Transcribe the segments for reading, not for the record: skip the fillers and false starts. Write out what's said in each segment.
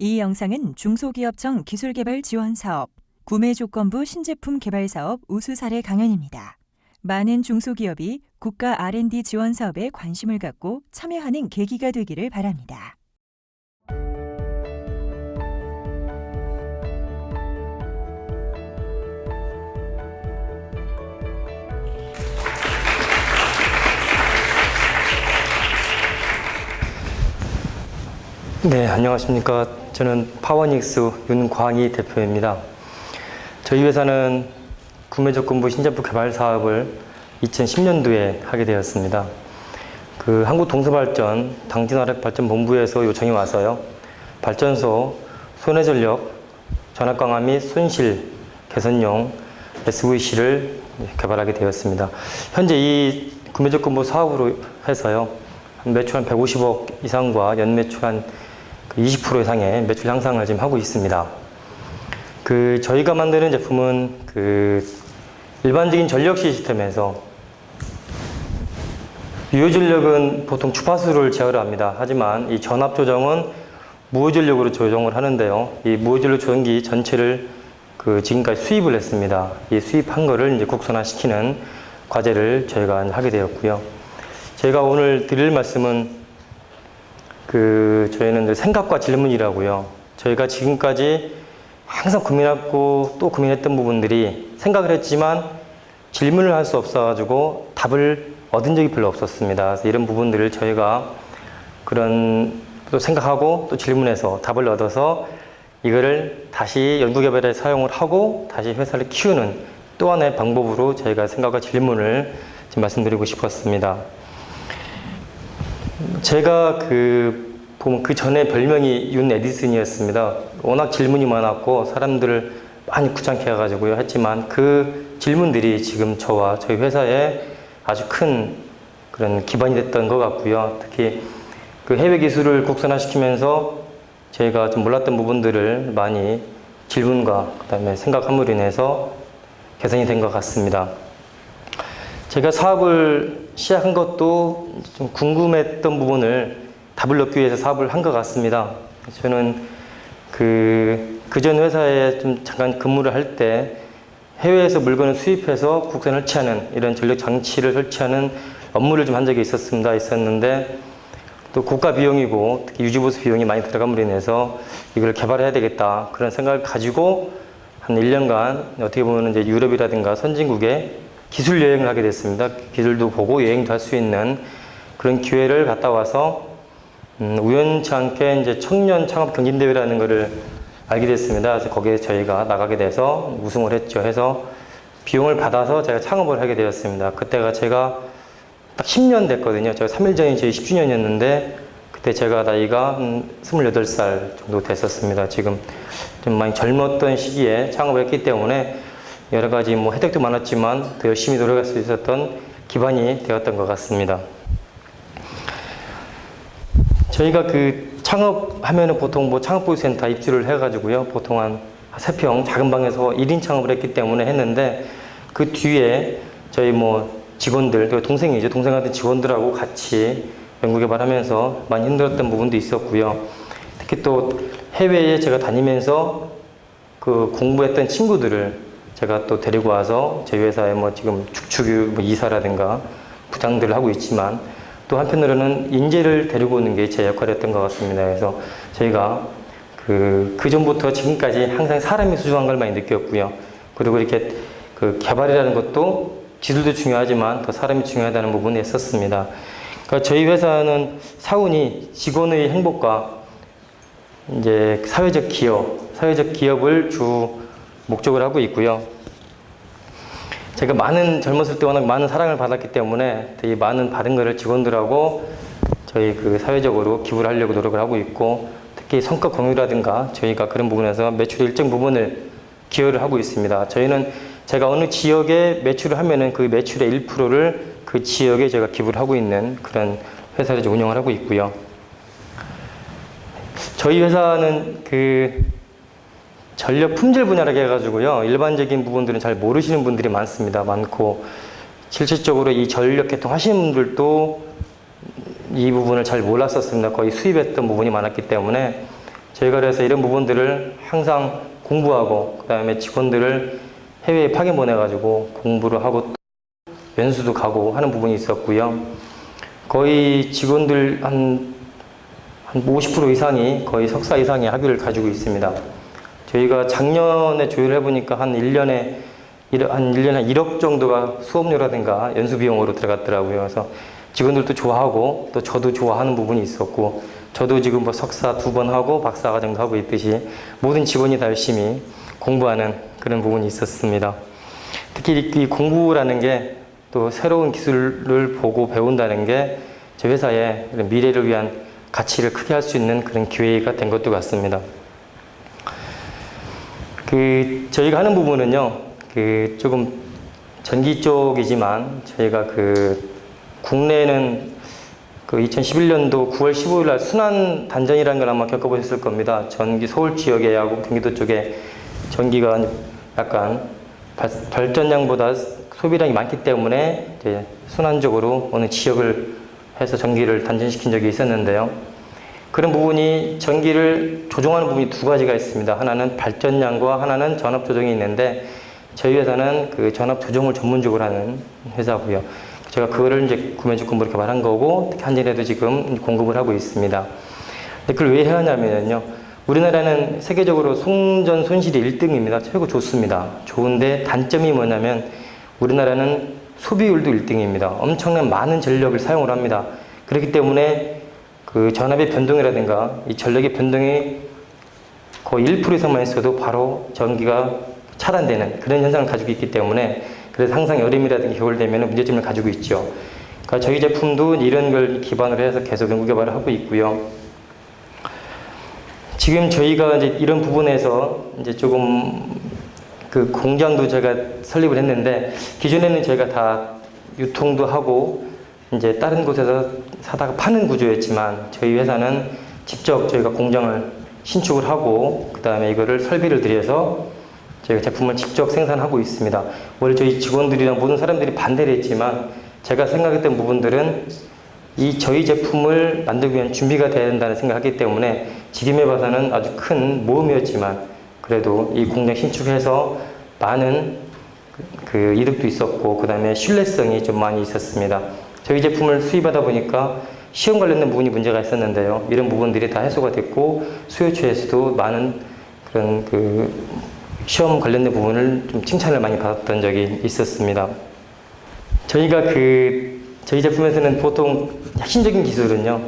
이 영상은 중소기업청 기술개발지원사업, 구매조건부 신제품 개발사업 우수 사례 강연입니다. 많은 중소기업이 국가 R&D 지원 사업에 관심을 갖고 참여하는 계기가 되기를 바랍니다. 네, 안녕하십니까. 저는 파워닉스 윤광희 대표입니다. 저희 회사는 구매조건부 신제품 개발 사업을 2010년도에 하게 되었습니다. 한국동서발전 당진화력발전본부에서 요청이 와서요. 발전소 손해전력 전압강화 및 손실 개선용 SVC를 개발하게 되었습니다. 현재 이 구매조건부 사업으로 해서요. 매출 한 150억 이상과 연매출 한 20% 이상의 매출 향상을 지금 하고 있습니다. 저희가 만드는 제품은 일반적인 전력 시스템에서 유효전력은 보통 주파수를 제어를 합니다. 하지만 이 전압 조정은 무효전력으로 조정을 하는데요. 이 무효전력 조정기 전체를 지금까지 수입을 했습니다. 이 수입한 거를 이제 국산화시키는 과제를 저희가 하게 되었고요. 제가 오늘 드릴 말씀은 저희는 생각과 질문이라고요. 저희가 지금까지 항상 고민했고 또 고민했던 부분들이 생각을 했지만 질문을 할 수 없어가지고 답을 얻은 적이 별로 없었습니다. 그래서 이런 부분들을 저희가 또 생각하고 또 질문해서 답을 얻어서 이거를 다시 연구개발에 사용을 하고 다시 회사를 키우는 또 하나의 방법으로 저희가 생각과 질문을 지금 말씀드리고 싶었습니다. 제가 보면 전에 별명이 윤 에디슨이었습니다. 워낙 질문이 많았고 사람들을 많이 귀찮게 해가지고요 했지만 그 질문들이 지금 저와 저희 회사에 아주 큰 그런 기반이 됐던 것 같고요. 특히 해외 기술을 국산화시키면서 저희가 좀 몰랐던 부분들을 많이 질문과 그다음에 생각함으로 인해서 개선이 된 것 같습니다. 제가 사업을 시작한 것도 좀 궁금했던 부분을 답을 얻기 위해서 사업을 한 것 같습니다. 저는 그전 회사에 좀 잠깐 근무를 할 때 해외에서 물건을 수입해서 국산에 설치하는 이런 전력 장치를 설치하는 업무를 좀 한 적이 있었는데 또 고가 비용이고 특히 유지보수 비용이 많이 들어감으로 인해서 이걸 개발해야 되겠다 그런 생각을 가지고 한 1년간 어떻게 보면 이제 유럽이라든가 선진국에 기술 여행을 하게 됐습니다. 기술도 보고 여행도 할 수 있는 그런 기회를 갔다 와서 우연치 않게 이제 청년 창업 경진대회라는 것을 알게 됐습니다. 그래서 거기에 저희가 나가게 돼서 우승을 했죠. 해서 비용을 받아서 제가 창업을 하게 되었습니다. 그때가 제가 딱 10년 됐거든요. 제가 3일 전이 저희 10주년이었는데 그때 제가 나이가 28살 정도 됐었습니다. 지금 좀 많이 젊었던 시기에 창업을 했기 때문에 여러 가지 혜택도 많았지만 더 열심히 노력할 수 있었던 기반이 되었던 것 같습니다. 저희가 창업하면은 보통 창업보유센터 입주를 해가지고요. 보통 한 3평 작은 방에서 1인 창업을 했기 때문에 했는데 그 뒤에 저희 직원들, 동생이죠. 동생한테 직원들하고 같이 연구개발하면서 많이 힘들었던 부분도 있었고요. 특히 또 해외에 제가 다니면서 공부했던 친구들을 제가 또 데리고 와서 저희 회사에 지금 축축 이사라든가 부장들을 하고 있지만 또 한편으로는 인재를 데리고 오는 게 제 역할이었던 것 같습니다. 그래서 저희가 그 전부터 지금까지 항상 사람이 소중한 걸 많이 느꼈고요. 그리고 이렇게 개발이라는 것도 기술도 중요하지만 더 사람이 중요하다는 부분이 있었습니다. 그러니까 저희 회사는 사원이 직원의 행복과 이제 사회적 기업을 주 목적을 하고 있고요. 제가 젊었을 때 워낙 많은 사랑을 받았기 때문에 되게 많은 받은 거를 직원들하고 저희 사회적으로 기부를 하려고 노력을 하고 있고 특히 성과 공유라든가 저희가 그런 부분에서 매출의 일정 부분을 기여를 하고 있습니다. 제가 어느 지역에 매출을 하면은 그 매출의 1%를 그 지역에 제가 기부를 하고 있는 그런 회사를 운영을 하고 있고요. 저희 회사는 전력 품질 분야라고 해가지고요. 일반적인 부분들은 잘 모르시는 분들이 많고 실질적으로 이 전력 개통 하시는 분들도 이 부분을 잘 몰랐었습니다. 거의 수입했던 부분이 많았기 때문에 저희가 그래서 이런 부분들을 항상 공부하고 그다음에 직원들을 해외에 파견 보내가지고 공부를 하고 또 연수도 가고 하는 부분이 있었고요. 거의 직원들 한 50% 이상이 거의 석사 이상의 학위를 가지고 있습니다. 저희가 작년에 조율을 해보니까 한 1년에 한 1억 정도가 수업료라든가 연수 비용으로 들어갔더라고요. 그래서 직원들도 좋아하고 또 저도 좋아하는 부분이 있었고, 저도 지금 뭐 석사 2번 하고 박사과정도 하고 있듯이 모든 직원이 다 열심히 공부하는 그런 부분이 있었습니다. 특히 이 공부라는 게 또 새로운 기술을 보고 배운다는 게 제 회사의 미래를 위한 가치를 크게 할 수 있는 그런 기회가 된 것도 같습니다. 저희가 하는 부분은요, 조금 전기 쪽이지만 저희가 국내에는 2011년도 9월 15일 날 순환 단전이라는 걸 아마 겪어보셨을 겁니다. 전기 서울 지역에 하고 경기도 쪽에 전기가 약간 발전량보다 소비량이 많기 때문에 이제 순환적으로 어느 지역을 해서 전기를 단전시킨 적이 있었는데요. 그런 부분이 전기를 조종하는 부분이 두 가지가 있습니다. 하나는 발전량과 하나는 전압 조정이 있는데, 저희 회사는 그 전압 조정을 전문적으로 하는 회사고요. 제가 그거를 이제 구매주권부로 개발한 거고, 특히 한전에도 지금 공급을 하고 있습니다. 근데 그걸 왜 해야 하냐면요, 우리나라는 세계적으로 송전 손실이 1등입니다. 최고 좋습니다. 좋은데 단점이 뭐냐면 우리나라는 소비율도 1등입니다. 엄청난 많은 전력을 사용을 합니다. 그렇기 때문에 그 전압의 변동이라든가 이 전력의 변동이 거의 1% 이상만 있어도 바로 전기가 차단되는 그런 현상을 가지고 있기 때문에, 그래서 항상 여름이라든가 겨울 되면 문제점을 가지고 있죠. 그러니까 저희 제품도 이런 걸 기반으로 해서 계속 연구 개발을 하고 있고요. 지금 저희가 이제 이런 부분에서 이제 조금 공장도 제가 설립을 했는데, 기존에는 저희가 다 유통도 하고 이제 다른 곳에서 사다가 파는 구조였지만, 저희 회사는 직접 저희가 공장을 신축을 하고 그 다음에 이거를 설비를 들여서 저희가 제품을 직접 생산하고 있습니다. 원래 저희 직원들이랑 모든 사람들이 반대를 했지만, 제가 생각했던 부분들은 저희 제품을 만들기 위한 준비가 돼야 된다는 생각을 하기 때문에 지금에 봐서는 아주 큰 모험이었지만, 그래도 이 공장 신축해서 많은 이득도 있었고, 그 다음에 신뢰성이 좀 많이 있었습니다. 저희 제품을 수입하다 보니까 시험 관련된 부분이 문제가 있었는데요. 이런 부분들이 다 해소가 됐고, 수요처에서도 많은 그런 시험 관련된 부분을 좀 칭찬을 많이 받았던 적이 있었습니다. 저희가 저희 제품에서는 보통 핵심적인 기술은요,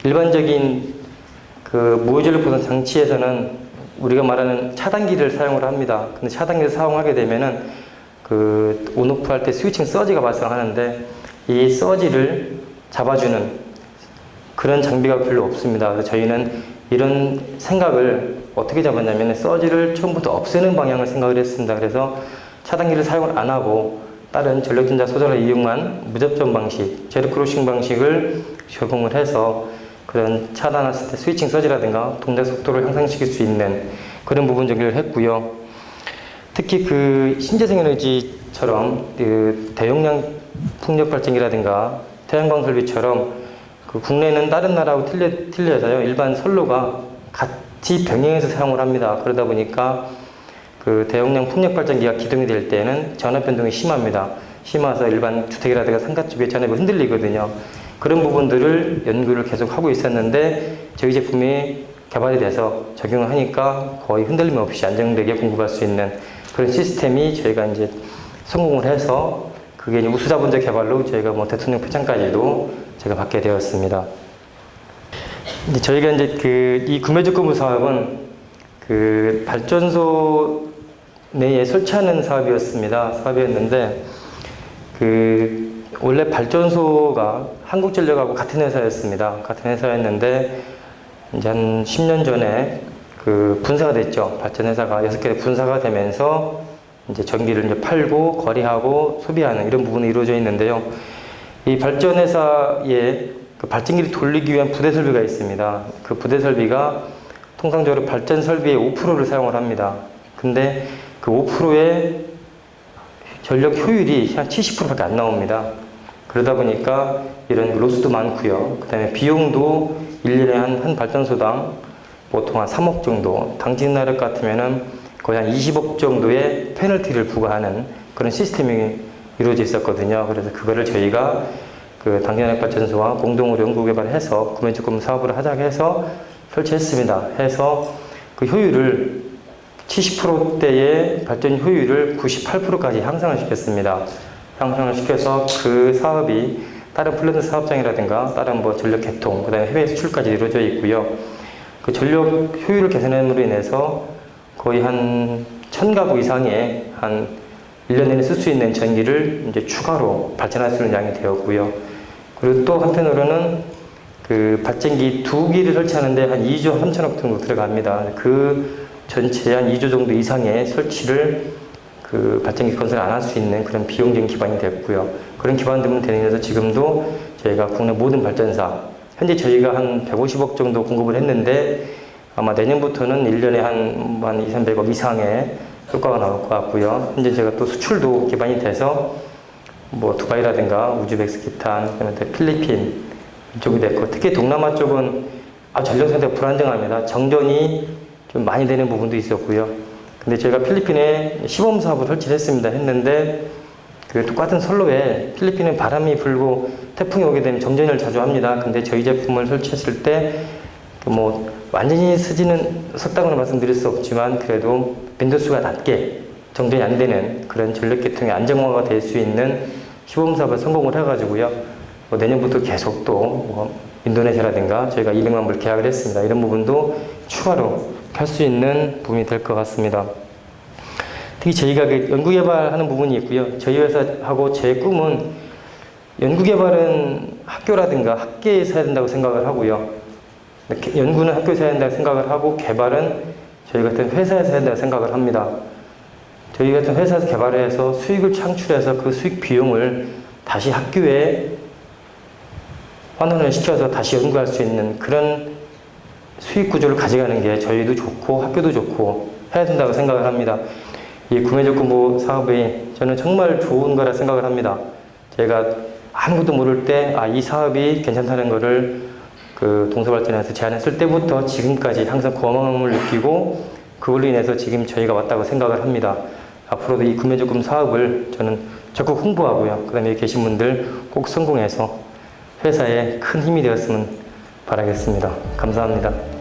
일반적인 무호전력 보선 장치에서는 우리가 말하는 차단기를 사용을 합니다. 근데 차단기를 사용하게 되면은 온오프 할 때 스위칭 서지가 발생하는데, 이 서지를 잡아주는 그런 장비가 별로 없습니다. 그래서 저희는 이런 생각을 어떻게 잡았냐면, 서지를 처음부터 없애는 방향을 생각을 했습니다. 그래서 차단기를 사용을 안 하고 다른 전력전자 소전을 이용한 무접점 방식, 제로 크로싱 방식을 적용을 해서 그런 차단했을 때 스위칭 서지라든가 동작 속도를 향상시킬 수 있는 그런 부분 정리를 했고요. 특히 신재생 에너지처럼 대용량 풍력 발전기라든가 태양광 설비처럼 국내는 다른 나라하고 틀려서요, 일반 선로가 같이 병행해서 사용을 합니다. 그러다 보니까 대용량 풍력 발전기가 기동이 될 때는 전압 변동이 심합니다. 심해서 일반 주택이라든가 상가 쪽에 전압이 흔들리거든요. 그런 부분들을 연구를 계속 하고 있었는데, 저희 제품이 개발이 돼서 적용을 하니까 거의 흔들림 없이 안정되게 공급할 수 있는 그런 시스템이 저희가 이제 성공을 해서, 그게 이제 우수자본적 개발로 저희가 대통령 표창까지도 제가 받게 되었습니다. 이제 저희가 이제 이 구매조건부 사업은 발전소 내에 설치하는 사업이었는데, 원래 발전소가 한국전력하고 같은 회사였습니다. 같은 회사였는데, 이제 한 10년 전에 분사가 됐죠. 발전회사가 6개 분사가 되면서 이제 전기를 이제 팔고 거래하고 소비하는 이런 부분이 이루어져 있는데요. 이 발전회사에 발전기를 돌리기 위한 부대 설비가 있습니다. 그 부대 설비가 통상적으로 발전 설비의 5%를 사용을 합니다. 근데 그 5%의 전력 효율이 한 70%밖에 안 나옵니다. 그러다 보니까 이런 로스도 많고요. 그 다음에 비용도 1년에 한 발전소당 보통 한 3억 정도, 당직나력 같으면은 거의 한 20억 정도의 페널티를 부과하는 그런 시스템이 이루어져 있었거든요. 그래서 그거를 저희가 그 당직나력발전소와 공동으로 연구개발해서 구매조건 사업을 하자고 해서 설치했습니다. 해서 그 효율을 70%대의 발전 효율을 98%까지 향상을 시켰습니다. 향상을 시켜서 그 사업이 다른 플랜트 사업장이라든가 다른 뭐 전력 개통, 그 다음에 해외 수출까지 이루어져 있고요. 그 전력 효율을 개선함으로 인해서 거의 한 1000가구 이상의 한 1년 내내 쓸 수 있는 전기를 이제 추가로 발전할 수 있는 양이 되었고요. 그리고 또 한편으로는 그 발전기 2기를 설치하는데 한 2조 3천억 정도 들어갑니다. 그 전체 한 2조 정도 이상의 설치를 그 발전기 건설 안 할 수 있는 그런 비용적인 기반이 됐고요. 그런 기반 때문에 되면서 지금도 저희가 국내 모든 발전사, 현재 저희가 한 150억 정도 공급을 했는데 아마 내년부터는 1년에 한 2, 300억 이상의 효과가 나올 것 같고요. 현재 제가 또 수출도 기반이 돼서 뭐 두바이라든가 우즈베키스탄, 그다음에 필리핀 이쪽이 됐고, 특히 동남아 쪽은 전력 상태가 불안정합니다. 정전이 좀 많이 되는 부분도 있었고요. 근데 저희가 필리핀에 시범 사업을 설치를 했는데 그 똑같은 선로에 필리핀은 바람이 불고 태풍이 오게 되면 정전을 자주 합니다. 근데 저희 제품을 설치했을 때 뭐 완전히 쓰지는 섰다고는 말씀드릴 수 없지만 그래도 빈도수가 낮게 정전이 안 되는 그런 전력 계통의 안정화가 될 수 있는 시범 사업을 성공을 해가지고요. 뭐 내년부터 계속 또 뭐 인도네시아라든가 저희가 200만 불 계약을 했습니다. 이런 부분도 추가로 할 수 있는 부분이 될 것 같습니다. 특히 저희가 그 연구개발하는 부분이 있고요. 저희 회사하고 제 꿈은 연구개발은 학교라든가 학계에서 해야 된다고 생각을 하고요. 연구는 학교에서 해야 된다고 생각을 하고 개발은 저희 같은 회사에서 해야 된다고 생각을 합니다. 저희 같은 회사에서 개발을 해서 수익을 창출해서 그 수익 비용을 다시 학교에 환원을 시켜서 다시 연구할 수 있는 그런 수익 구조를 가져가는 게 저희도 좋고 학교도 좋고 해야 된다고 생각을 합니다. 이 구매조건부 사업이 저는 정말 좋은 거라 생각을 합니다. 제가 아무것도 모를 때 이 사업이 괜찮다는 거를 그 동서발전에서 제안했을 때부터 지금까지 항상 고마움을 느끼고 그걸로 인해서 지금 저희가 왔다고 생각을 합니다. 앞으로도 이 구매조건 사업을 저는 적극 홍보하고요. 그 다음에 여기 계신 분들 꼭 성공해서 회사에 큰 힘이 되었으면 바라겠습니다. 감사합니다.